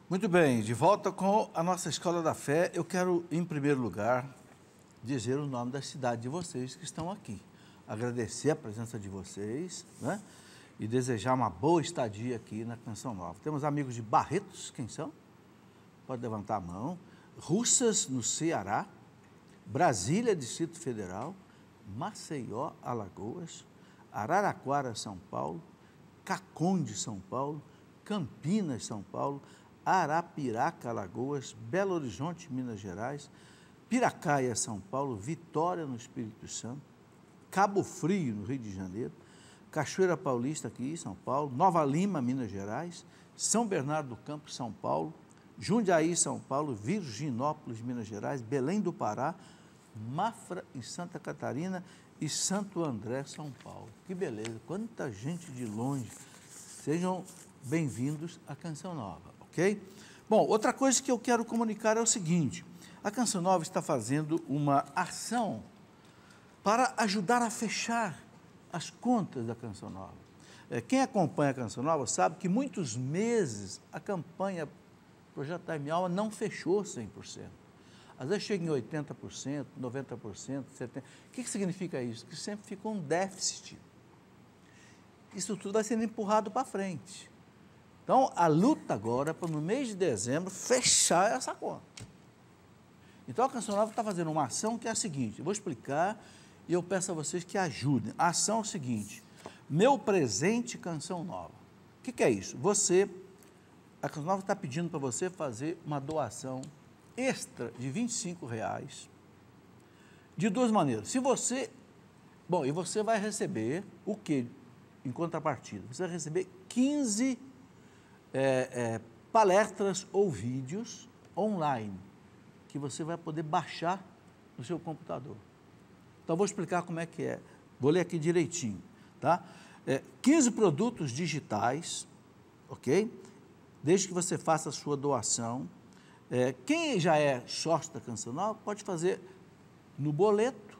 Muito bem, de volta com a nossa Escola da Fé. Eu quero, em primeiro lugar, dizer o nome da cidade de vocês que estão aqui. Agradecer a presença de vocês, né? E desejar uma boa estadia aqui na Canção Nova. Temos amigos de Barretos, quem são? Pode levantar a mão. Russas, no Ceará. Brasília, Distrito Federal. Maceió, Alagoas. Araraquara, São Paulo. Caconde, São Paulo. Campinas, São Paulo. Arapiraca, Alagoas, Belo Horizonte, Minas Gerais, Piracaia, São Paulo, Vitória, no Espírito Santo, Cabo Frio, no Rio de Janeiro, Cachoeira Paulista, aqui em São Paulo, Nova Lima, Minas Gerais, São Bernardo do Campo, São Paulo, Jundiaí, São Paulo, Virginópolis, Minas Gerais, Belém do Pará, Mafra, em Santa Catarina e Santo André, São Paulo. Que beleza, quanta gente de longe. Sejam bem-vindos à Canção Nova. Ok? Bom, outra coisa que eu quero comunicar é o seguinte, a Canção Nova está fazendo uma ação para ajudar a fechar as contas da Canção Nova. Quem acompanha a Canção Nova sabe que muitos meses a campanha Projeto Time Alma não fechou 100%. Às vezes chega em 80%, 90%, 70%. O que significa isso? Que sempre fica um déficit. Isso tudo vai sendo empurrado para frente. Então, a luta agora é para, no mês de dezembro, fechar essa conta. Então, a Canção Nova está fazendo uma ação que é a seguinte, eu vou explicar e eu peço a vocês que ajudem. A ação é o seguinte, Meu Presente Canção Nova. O que é isso? A Canção Nova está pedindo para você fazer uma doação extra de R$25, de duas maneiras. E você vai receber o quê em contrapartida? Você vai receber 15 palestras ou vídeos online que você vai poder baixar no seu computador. Então, vou explicar como é que é. Vou ler aqui direitinho, tá? 15 produtos digitais, ok? Desde que você faça a sua doação. Quem já é sócio da Canção Nova pode fazer no boleto,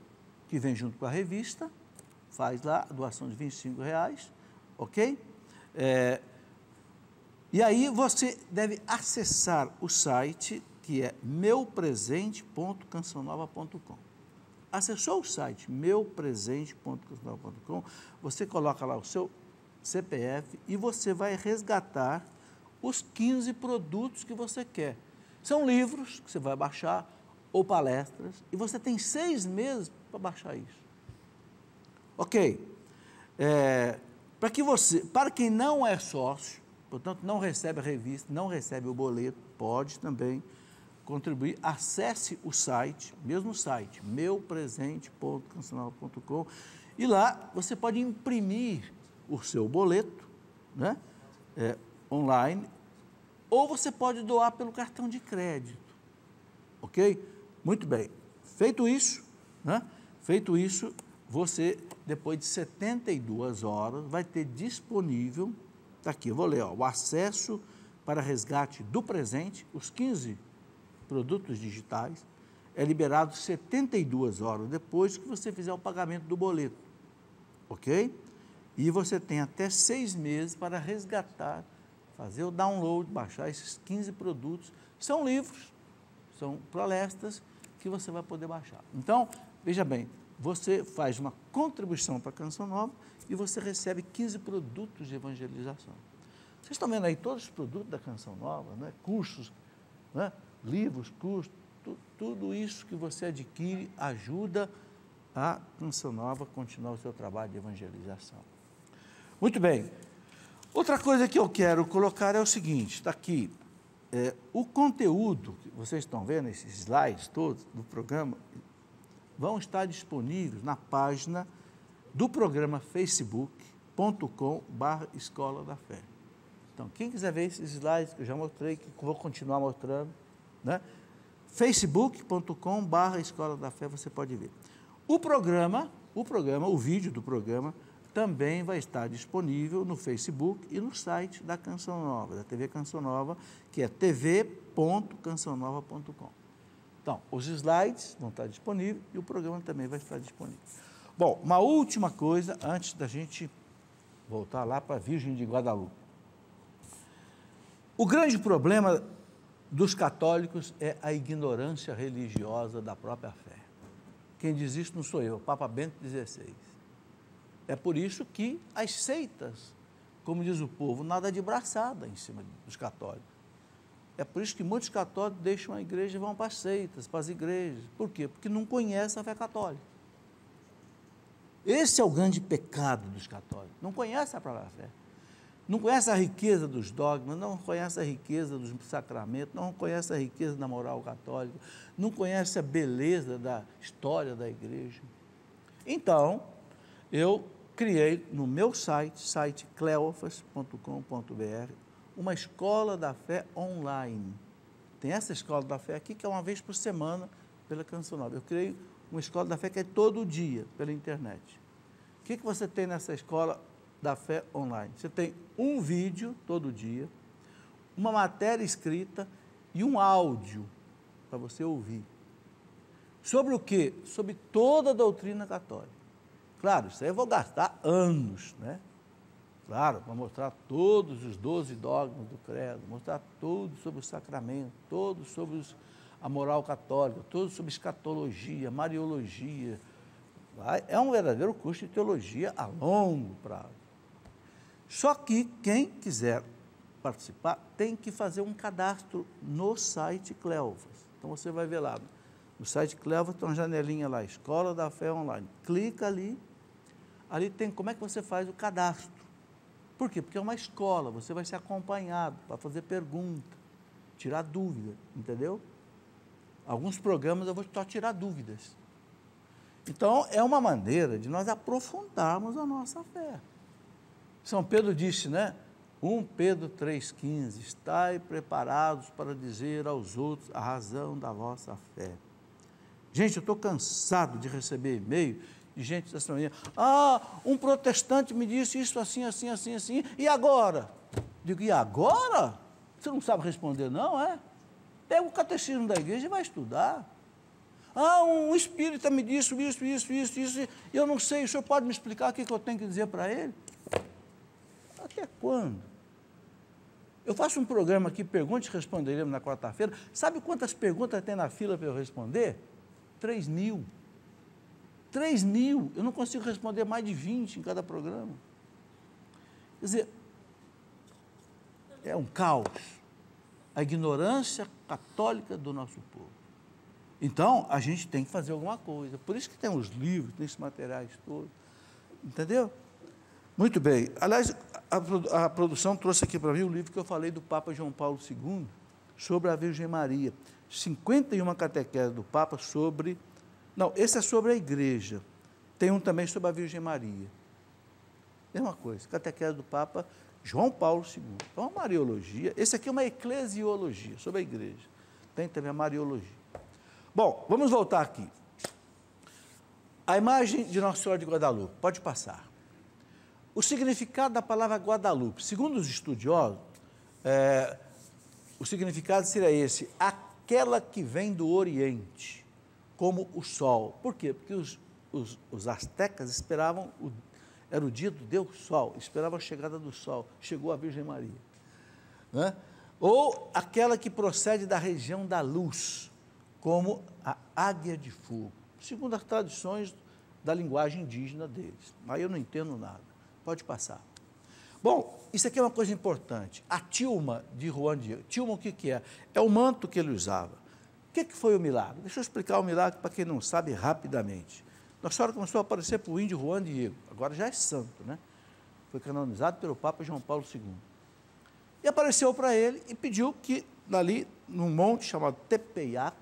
que vem junto com a revista, faz lá a doação de R$25, ok? E aí você deve acessar o site, que é meupresente.cançãonova.com. Acessou o site meupresente.cançãonova.com, você coloca lá o seu CPF e você vai resgatar os 15 produtos que você quer. São livros que você vai baixar ou palestras e você tem 6 meses para baixar isso. Ok? Para quem não é sócio, portanto, não recebe a revista, não recebe o boleto, pode também contribuir. Acesse o site, mesmo site, meupresente.cançãonova.com, e lá você pode imprimir o seu boleto, né, online, ou você pode doar pelo cartão de crédito, ok? Muito bem. Feito isso, né, você, depois de 72 horas, vai ter disponível. Está aqui, eu vou ler, o acesso para resgate do presente, os 15 produtos digitais, é liberado 72 horas depois que você fizer o pagamento do boleto, ok? E você tem até 6 meses para resgatar, fazer o download, baixar esses 15 produtos. São livros, são palestras que você vai poder baixar. Então, veja bem, você faz uma contribuição para a Canção Nova e você recebe 15 produtos de evangelização. Vocês estão vendo aí todos os produtos da Canção Nova, né? Cursos, né? Livros, cursos, tudo isso que você adquire ajuda a Canção Nova a continuar o seu trabalho de evangelização. Muito bem. Outra coisa que eu quero colocar é o seguinte, está aqui, o conteúdo que vocês estão vendo, esses slides todos do programa, vão estar disponíveis na página do programa facebook.com/Escola da Fé. Então, quem quiser ver esses slides que eu já mostrei, que vou continuar mostrando, né? facebook.com/Escola da Fé, você pode ver. O vídeo do programa, também vai estar disponível no Facebook e no site da Canção Nova, da TV Canção Nova, que é tv.cançãonova.com. Então, os slides vão estar disponíveis e o programa também vai estar disponível. Bom, uma última coisa, antes da gente voltar lá para a Virgem de Guadalupe. O grande problema dos católicos é a ignorância religiosa da própria fé. Quem diz isso não sou eu, o Papa Bento XVI. É por isso que as seitas, como diz o povo, nada de braçada em cima dos católicos. É por isso que muitos católicos deixam a igreja e vão para as seitas, para as igrejas. Por quê? Porque não conhecem a fé católica. Esse é o grande pecado dos católicos. Não conhecem a própria fé. Não conhecem a riqueza dos dogmas, não conhecem a riqueza dos sacramentos, não conhecem a riqueza da moral católica, não conhecem a beleza da história da igreja. Então, eu criei no meu site cleofas.com.br, uma escola da fé online. Tem essa escola da fé aqui, que é uma vez por semana, pela Canção Nova. Eu criei uma escola da fé que é todo dia, pela internet. O que você tem nessa escola da fé online? Você tem um vídeo, todo dia, uma matéria escrita e um áudio para você ouvir. Sobre o quê? Sobre toda a doutrina católica. Claro, isso aí eu vou gastar anos, né? Claro, para mostrar todos os 12 dogmas do credo, mostrar tudo sobre o sacramento, tudo sobre a moral católica, tudo sobre escatologia, mariologia. É um verdadeiro curso de teologia a longo prazo. Só que quem quiser participar tem que fazer um cadastro no site Cleofas. Então você vai ver lá, no site Cleofas tem uma janelinha lá, Escola da Fé Online. Clica ali, ali tem como é que você faz o cadastro. Por quê? Porque é uma escola, você vai ser acompanhado para fazer pergunta, tirar dúvida, entendeu? Alguns programas eu vou só tirar dúvidas. Então, é uma maneira de nós aprofundarmos a nossa fé. São Pedro disse, né? 1 Pedro 3,15, estai preparados para dizer aos outros a razão da vossa fé. Gente, eu estou cansado de receber e-mail de gente dessa maneira. Um protestante me disse isso assim, assim, assim, assim, e agora? Digo, e agora? Você não sabe responder, não, é? Pega o catecismo da igreja e vai estudar. Um espírita me disse isso, e eu não sei, o senhor pode me explicar o que eu tenho que dizer para ele? Até quando? Eu faço um programa aqui, Pergunte e Responderemos, na quarta-feira. Sabe quantas perguntas tem na fila para eu responder? 3.000. 3.000. Eu não consigo responder mais de 20 em cada programa. Quer dizer, é um caos. A ignorância católica do nosso povo. Então, a gente tem que fazer alguma coisa. Por isso que tem os livros, tem esses materiais todos. Entendeu? Muito bem. Aliás, a produção trouxe aqui para mim o livro que eu falei do Papa João Paulo II, sobre a Virgem Maria. 51 catequeses do Papa sobre... Não, esse é sobre a igreja. Tem um também sobre a Virgem Maria. Mesma coisa, catequese do Papa João Paulo II. Então, a Mariologia. Esse aqui é uma eclesiologia, sobre a igreja. Tem também a Mariologia. Bom, vamos voltar aqui. A imagem de Nossa Senhora de Guadalupe, pode passar. O significado da palavra Guadalupe, segundo os estudiosos, o significado seria esse: aquela que vem do Oriente, como o sol. Por quê? Porque os astecas esperavam, era o dia do Deus Sol, esperavam a chegada do sol, chegou a Virgem Maria. Né? Ou aquela que procede da região da luz, como a águia de fogo, segundo as tradições da linguagem indígena deles. Mas eu não entendo nada. Pode passar. Bom, isso aqui é uma coisa importante. A tilma de Juan Diego. Tilma, o que é? É o manto que ele usava. O que foi o milagre? Deixa eu explicar o milagre para quem não sabe rapidamente. Nossa Senhora começou a aparecer para o índio Juan Diego. Agora já é santo, né? Foi canonizado pelo Papa João Paulo II. E apareceu para ele e pediu que, ali, num monte chamado Tepeyac,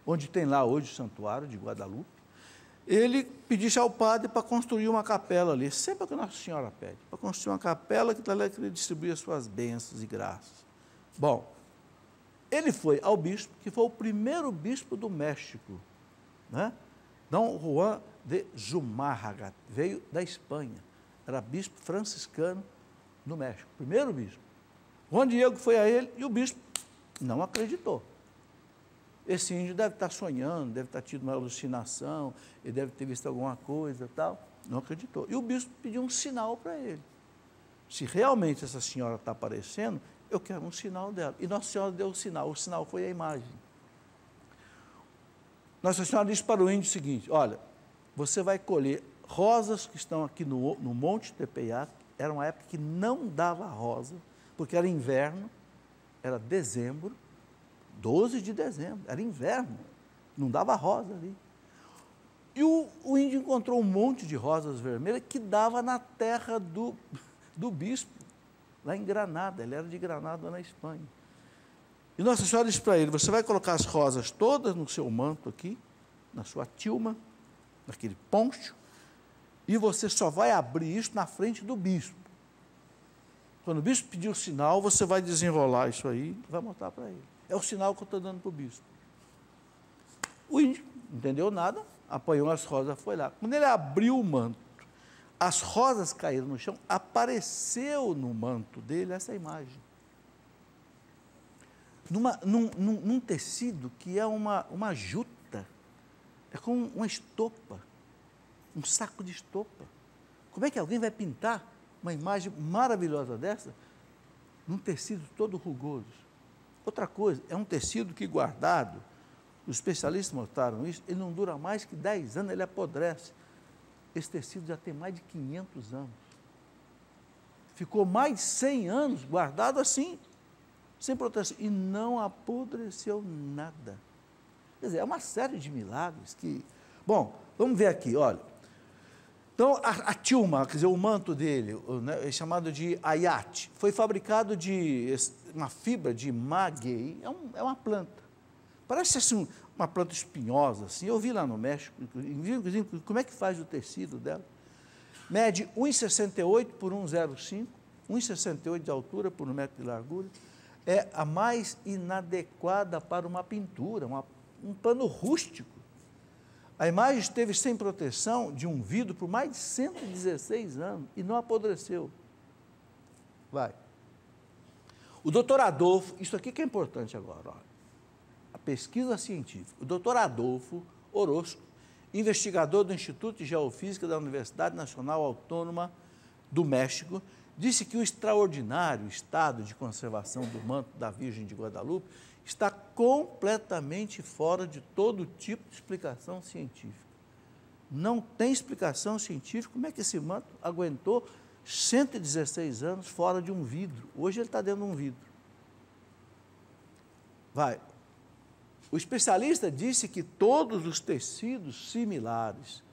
onde tem lá hoje o santuário de Guadalupe, ele pedisse ao padre para construir uma capela ali, sempre o que Nossa Senhora pede, para construir uma capela que ele distribuía suas bênçãos e graças. Bom, ele foi ao bispo, que foi o primeiro bispo do México, né? Dom Juan de Zumárraga, veio da Espanha, era bispo franciscano no México, primeiro bispo. Juan Diego foi a ele e o bispo não acreditou. Esse índio deve estar sonhando, deve estar tido uma alucinação, ele deve ter visto alguma coisa e tal. Não acreditou. E o bispo pediu um sinal para ele. Se realmente essa senhora está aparecendo, Eu quero um sinal dela. E Nossa Senhora deu o sinal foi a imagem. Nossa Senhora disse para o índio o seguinte, olha, você vai colher rosas que estão aqui no Monte Tepeyac, era uma época que não dava rosa, porque era inverno, era dezembro, 12 de dezembro, era inverno, não dava rosa ali. E o índio encontrou um monte de rosas vermelhas que dava na terra do bispo, lá em Granada, ele era de Granada, na Espanha. E Nossa Senhora disse para ele, você vai colocar as rosas todas no seu manto aqui, na sua tilma, naquele poncho, e você só vai abrir isso na frente do bispo. Quando o bispo pedir o sinal, você vai desenrolar isso aí e vai mostrar para ele. É o sinal que eu estou dando para o bispo. O índio não entendeu nada, apanhou as rosas, foi lá. Quando ele abriu o manto, as rosas caíram no chão, apareceu no manto dele essa imagem. Num tecido que é uma juta, é como uma estopa, um saco de estopa. Como é que alguém vai pintar uma imagem maravilhosa dessa num tecido todo rugoso? Outra coisa, é um tecido que guardado, os especialistas mostraram isso, ele não dura mais que 10 anos, ele apodrece. Esse tecido já tem mais de 500 anos. Ficou mais de 100 anos guardado assim, sem proteção, e não apodreceu nada. Quer dizer, é uma série de milagres que... Bom, vamos ver aqui, olha. Então, a tilma, quer dizer, o manto dele, né, é chamado de ayat, foi fabricado de uma fibra de maguey, é uma planta. Parece assim, uma planta espinhosa, assim. Eu vi lá no México, inclusive, como é que faz o tecido dela. Mede 1,68 por 1,05, 1,68 de altura por 1 metro de largura. É a mais inadequada para uma pintura, um pano rústico. A imagem esteve sem proteção de um vidro por mais de 116 anos e não apodreceu. Vai. O doutor Adolfo, isso aqui que é importante agora, ó, a pesquisa científica. O doutor Adolfo Orozco, investigador do Instituto de Geofísica da Universidade Nacional Autônoma do México, disse que o extraordinário estado de conservação do manto da Virgem de Guadalupe está completamente fora de todo tipo de explicação científica. Não tem explicação científica como é que esse manto aguentou 116 anos fora de um vidro. Hoje ele está dentro de um vidro. Vai. O especialista disse que todos os tecidos similares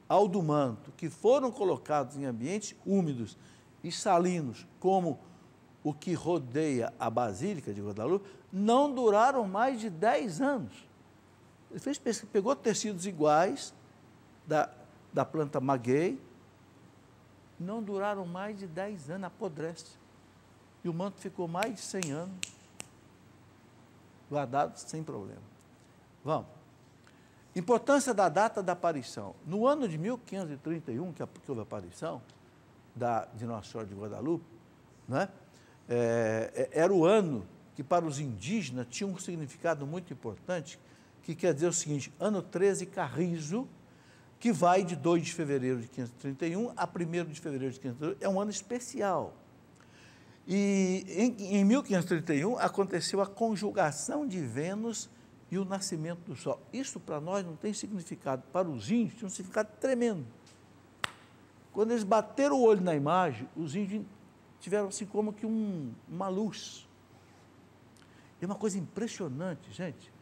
ao do manto, que foram colocados em ambientes úmidos e salinos, como o que rodeia a Basílica de Guadalupe, não duraram mais de 10 anos. Ele fez pesquisa, pegou tecidos iguais da planta maguey, não duraram mais de 10 anos, apodrece. E o manto ficou mais de 100 anos guardado sem problema. Vamos. Importância da data da aparição. No ano de 1531, que houve a aparição de Nossa Senhora de Guadalupe, né? Era o ano que para os indígenas tinha um significado muito importante, que quer dizer o seguinte, ano 13 Carrizo, que vai de 2 de fevereiro de 1531 a 1º de fevereiro de 1531, é um ano especial. E em 1531 aconteceu a conjugação de Vênus e o nascimento do Sol. Isso para nós não tem significado, para os índios tinha um significado tremendo. Quando eles bateram o olho na imagem, os índios tiveram assim como que uma luz. É uma coisa impressionante, gente.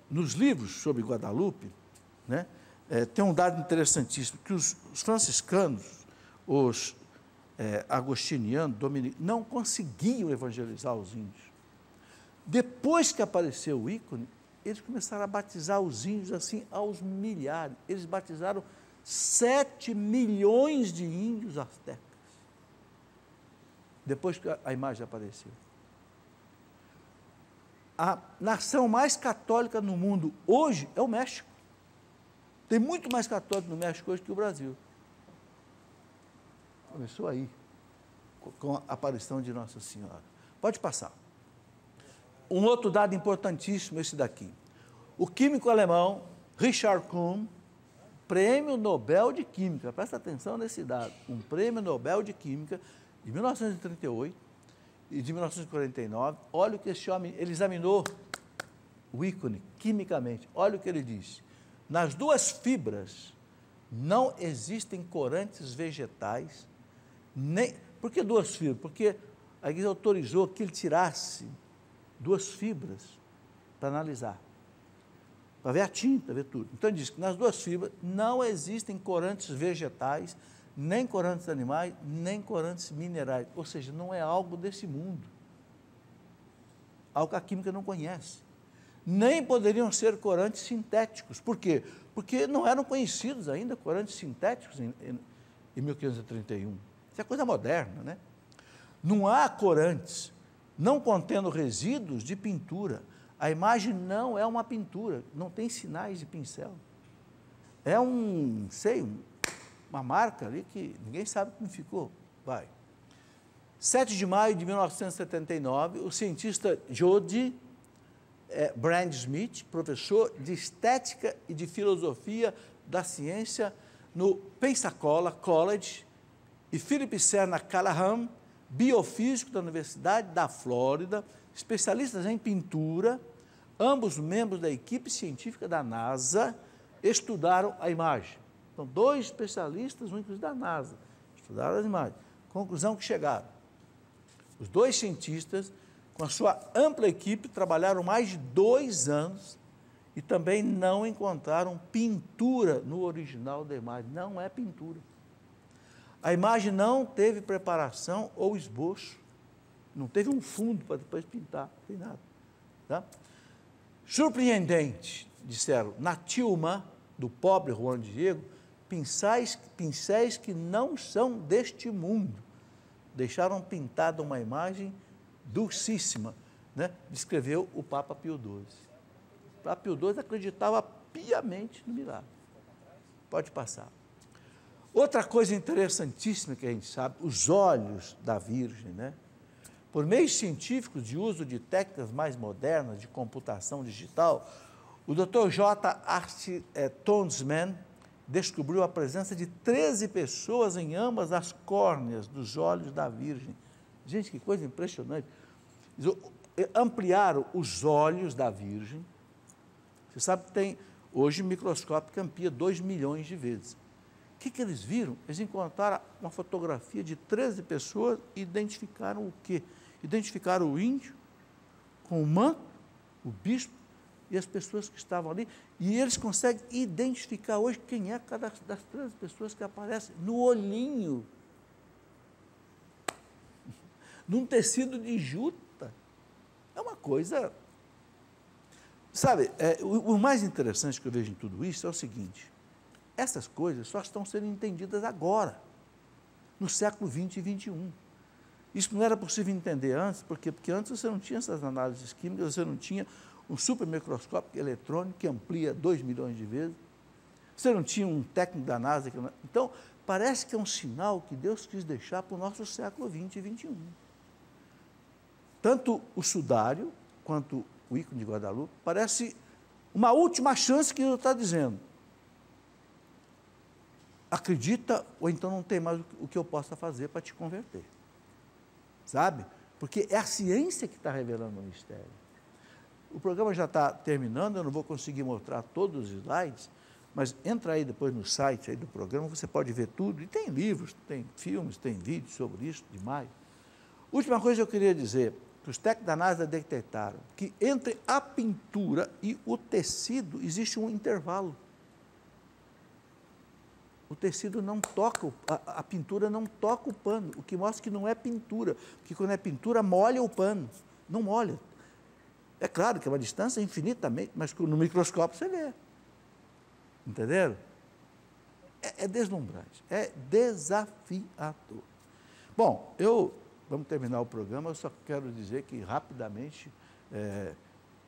Nos livros sobre Guadalupe, né, tem um dado interessantíssimo, que os franciscanos, os agostinianos, dominicanos, não conseguiam evangelizar os índios. Depois que apareceu o ícone, eles começaram a batizar os índios assim aos milhares. Eles batizaram 7 milhões de índios astecas. Depois que a imagem apareceu. A nação mais católica no mundo hoje é o México. Tem muito mais católico no México hoje que o Brasil. Começou aí, com a aparição de Nossa Senhora. Pode passar. Um outro dado importantíssimo, esse daqui. O químico alemão Richard Kuhn, Prêmio Nobel de Química, presta atenção nesse dado, um Prêmio Nobel de Química de 1938, e de 1949. Olha o que esse homem, ele examinou o ícone quimicamente. Olha o que ele disse. Nas duas fibras não existem corantes vegetais, nem... Por que duas fibras? Porque a igreja autorizou que ele tirasse duas fibras para analisar, para ver a tinta, ver tudo. Então ele diz que nas duas fibras não existem corantes vegetais, nem corantes animais, nem corantes minerais. Ou seja, não é algo desse mundo, algo que a química não conhece. Nem poderiam ser corantes sintéticos. Por quê? Porque não eram conhecidos ainda corantes sintéticos em 1531. Isso é coisa moderna, né? Não há corantes não contendo resíduos de pintura. A imagem não é uma pintura, não tem sinais de pincel. É uma marca ali que ninguém sabe como ficou. Vai. 7 de maio de 1979, o cientista Jody Brand-Smith, professor de Estética e de Filosofia da Ciência no Pensacola College, e Philip Serna Callahan, biofísico da Universidade da Flórida, especialistas em pintura, ambos membros da equipe científica da NASA, estudaram a imagem. Então, 2 especialistas, um inclusive da NASA, estudaram as imagens. Conclusão que chegaram. Os 2 cientistas, com a sua ampla equipe, trabalharam mais de 2 anos e também não encontraram pintura no original da imagem. Não é pintura. A imagem não teve preparação ou esboço, não teve um fundo para depois pintar, não tem nada. Tá? Surpreendente, disseram, na tilma do pobre Juan Diego, pincéis que não são deste mundo. Deixaram pintada uma imagem dulcíssima, né? Descreveu o Papa Pio XII. O Papa Pio XII acreditava piamente no milagre. Pode passar. Outra coisa interessantíssima que a gente sabe, os olhos da Virgem, né? Por meios científicos de uso de técnicas mais modernas de computação digital, o Dr. J. Art Tonsman descobriu a presença de 13 pessoas em ambas as córneas dos olhos da Virgem. Gente, que coisa impressionante. Ampliaram os olhos da Virgem. Você sabe que tem, hoje, microscópio que amplia 2 milhões de vezes. O que eles viram? Eles encontraram uma fotografia de 13 pessoas e identificaram o quê? Identificaram o índio com o manto, o bispo e as pessoas que estavam ali. E eles conseguem identificar hoje quem é cada das 13 pessoas que aparecem no olhinho, num tecido de juta. É uma coisa... Sabe, o mais interessante que eu vejo em tudo isso é o seguinte: essas coisas só estão sendo entendidas agora, no século XX e XXI. Isso não era possível entender antes, porque antes você não tinha essas análises químicas, você não tinha um supermicroscópio eletrônico que amplia 2 milhões de vezes, você não tinha um técnico da NASA. Então, parece que é um sinal que Deus quis deixar para o nosso século XX e XXI. Tanto o sudário, quanto o ícone de Guadalupe, parece uma última chance que Deus está dizendo. Acredita, ou então não tem mais o que eu possa fazer para te converter. Sabe? Porque é a ciência que está revelando o mistério. O programa já está terminando, eu não vou conseguir mostrar todos os slides, mas entra aí depois no site aí do programa, você pode ver tudo, e tem livros, tem filmes, tem vídeos sobre isso, demais. Última coisa que eu queria dizer, que os técnicos da NASA detectaram que entre a pintura e o tecido existe um intervalo. O tecido não toca, a pintura não toca o pano, o que mostra que não é pintura, porque quando é pintura molha o pano, não molha. É claro que é uma distância infinitamente, mas no microscópio você vê. Entenderam? É deslumbrante, é desafiador. Bom, vamos terminar o programa, eu só quero dizer que rapidamente,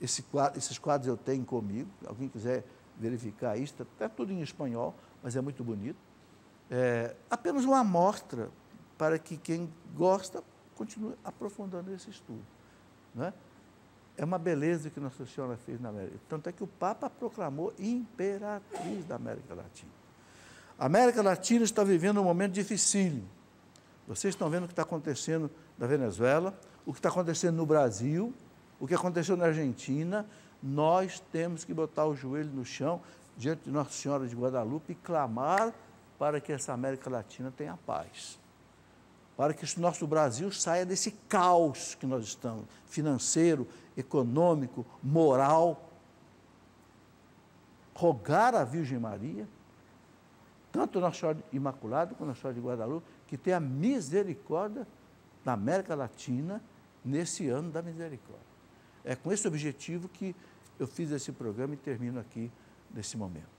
esses quadros eu tenho comigo, se alguém quiser verificar isso, está tudo em espanhol, mas é muito bonito. Apenas uma amostra para que quem gosta continue aprofundando esse estudo. Né? É uma beleza que Nossa Senhora fez na América. Tanto é que o Papa proclamou imperatriz da América Latina. A América Latina está vivendo um momento dificílimo. Vocês estão vendo o que está acontecendo na Venezuela, o que está acontecendo no Brasil, o que aconteceu na Argentina, nós temos que botar o joelho no chão diante de Nossa Senhora de Guadalupe e clamar para que essa América Latina tenha paz. Para que o nosso Brasil saia desse caos que nós estamos, financeiro, econômico, moral. Rogar à Virgem Maria, tanto Nossa Senhora Imaculada como Nossa Senhora de Guadalupe, que tenha misericórdia da América Latina nesse ano da misericórdia. É com esse objetivo que eu fiz esse programa e termino aqui nesse momento.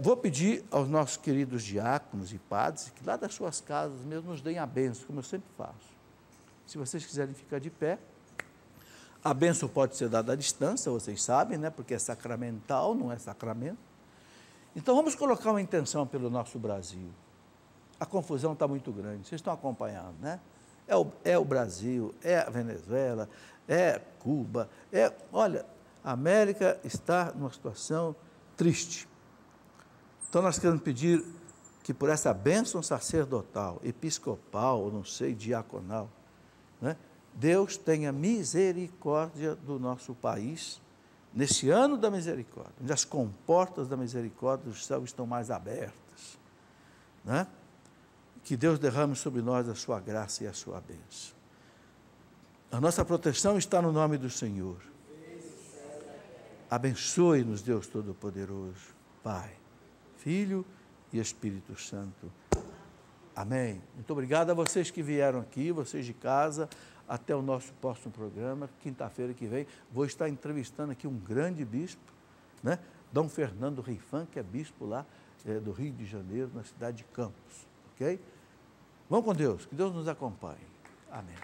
Vou pedir aos nossos queridos diáconos e padres que lá das suas casas mesmo nos deem a bênção, como eu sempre faço. Se vocês quiserem ficar de pé, a bênção pode ser dada à distância, vocês sabem, né? Porque é sacramental, não é sacramento. Então vamos colocar uma intenção pelo nosso Brasil. A confusão está muito grande, vocês estão acompanhando, né? É o Brasil, é a Venezuela, é Cuba, olha, a América está numa situação triste. Então nós queremos pedir que por essa bênção sacerdotal, episcopal, não sei, diaconal, né, Deus tenha misericórdia do nosso país, nesse ano da misericórdia, onde as comportas da misericórdia do céu estão mais abertas, né? Que Deus derrame sobre nós a sua graça e a sua bênção. A nossa proteção está no nome do Senhor. Abençoe-nos, Deus Todo-Poderoso, Pai, Filho e Espírito Santo. Amém. Muito obrigado a vocês que vieram aqui, vocês de casa. Até o nosso próximo programa, quinta-feira que vem, vou estar entrevistando aqui um grande bispo, né? Dom Fernando Rifan, que é bispo lá do Rio de Janeiro, na cidade de Campos. Ok? Vamos com Deus, que Deus nos acompanhe. Amém.